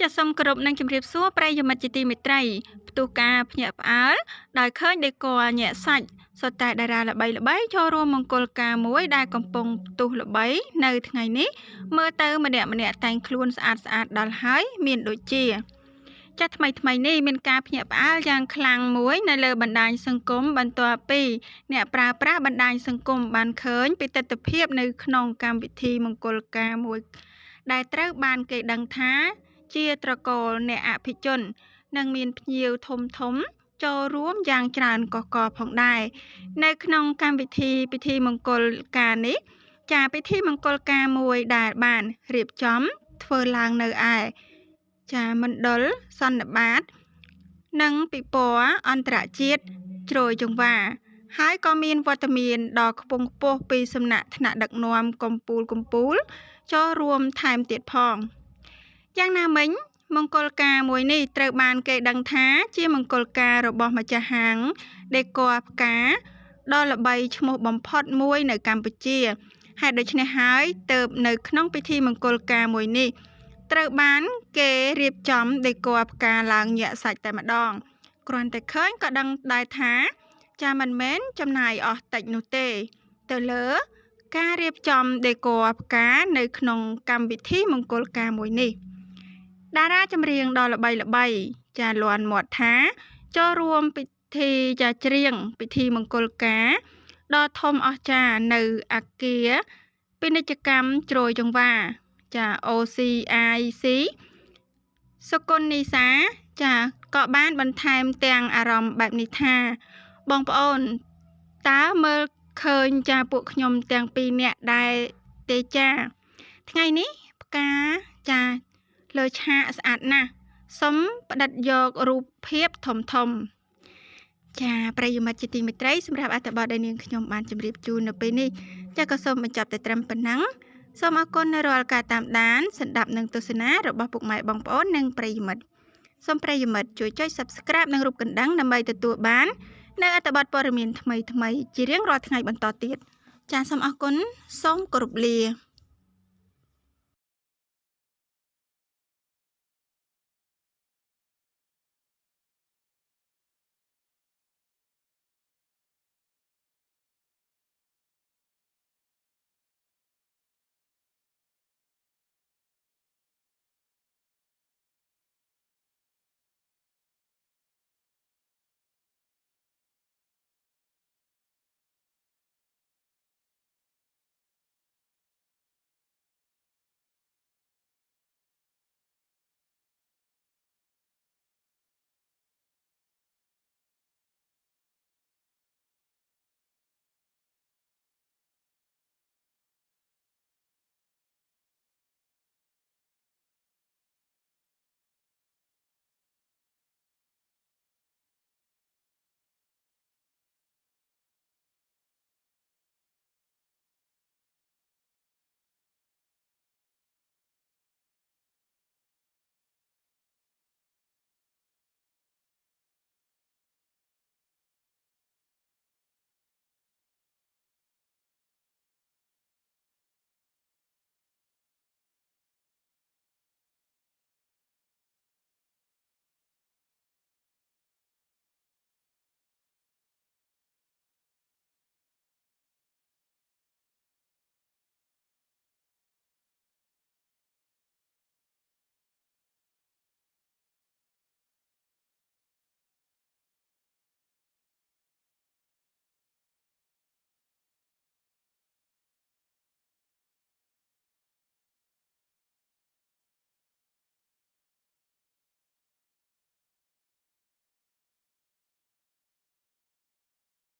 ចាសសូមគោរពនឹងជម្រាបសួរប្រិយមិត្តជាទីមេត្រីផ្ទុះការភ្ញាក់ផ្អើលដោយឃើញដេគ័រញាក់សាច់សុទ្ធតែតារាល្បីៗចូលរួមមង្គលការមួយដែលកំពុងផ្ទុះល្បីនៅថ្ងៃនេះមើលទៅម្នាក់តែងខ្លួនស្អាតដល់ហើយមានដូចជាចាស់ថ្មីនេះមានការភ្ញាក់ផ្អើលយ៉ាងខ្លាំងមួយនៅលើបណ្ដាញសង្គមបន្ទាប់ពីអ្នកប្រើប្រាស់បណ្ដាញសង្គមបានឃើញពីទស្សនវិជ្ជានៅក្នុងកម្មវិធីមង្គលការមួយដែលត្រូវបានគេដឹងថាជាត្រកូលអ្នកអភិជននិងមានភ្ញៀវធំចូលរួមយ៉ាងច្រើនកកផងដែរនៅក្នុងកម្មវិធីពិធីមង្គលការនេះចាពិធីមង្គលការមួយដែលបានរៀបចំធ្វើឡើងនៅឯចាមណ្ឌលសន្និបាតនិងពិព័រណ៍អន្តរជាតិជ្រោយចង្វាហើយក៏មានវត្តមានដ៏ខ្ពង់ខ្ពស់ពីសំណាក់ថ្នាក់ដឹកនាំកម្ពុជាចូលរួមថែមទៀតផងយ៉ាងណាមិញមង្គលការមួយនេះត្រូវបានគេដឹងថាជាមង្គលការរបស់ម្ចាស់ហាងដេគ័រផ្កាដ៏ល្បីឈ្មោះបំផុតមួយនៅកម្ពុជាហេតុដូច្នេះហើយទើបនៅក្នុងពិធីមង្គលការមួយនេះត្រូវបានគេរៀបចំដេគ័រផ្កាឡើងញាក់សាច់តែម្ដងគ្រាន់តែឃើញក៏ដឹងដែរថាចាមិនមែនចំណាយអស់តិចនោះទេទៅលើការរៀបចំដេគ័រផ្កានៅក្នុងកម្មវិធីមង្គលការមួយនេះតារាចម្រៀងដ៏ល្បីចាលាន់មាត់ថាចូលរួមពិធីចាច្រៀងពិធីមង្គលការដ៏ធំអស្ចារ្យនៅអគារពាណិជ្ជកម្មជ្រោយចង្វាចា OCIC សុគន្ធនីសាចាក៏បានបន្ថែមទាំងអារម្មណ៍បែបនេះថាបងប្អូនតើមើលឃើញចាពួកខ្ញុំទាំងពីរនាក់ដែរទេចាថ្ងៃនេះផ្កាចាលើឆាកស្អាតណាស់សូមផ្តិតយករូបភាពធំចាប្រិយមិត្តជាទីមេត្រីសម្រាប់អត្ថបទដែលនាងខ្ញុំបានជម្រាបជូននៅពេលនេះចាក៏សូមបញ្ចប់តែត្រឹមប៉ុណ្ណឹងសូមអរគុណនៅរាល់ការតាមដានស្ដាប់និងទស្សនារបស់ពុកម៉ែបងប្អូននិងប្រិយមិត្តសូមប្រិយមិត្តជួយចុច Subscribe និងរូបកណ្ដឹងដើម្បីទទួលបាននៅអត្ថបទព័ត៌មានថ្មីជារៀងរាល់ថ្ងៃបន្តទៀតចាសូមអរគុណសូមគោរពលា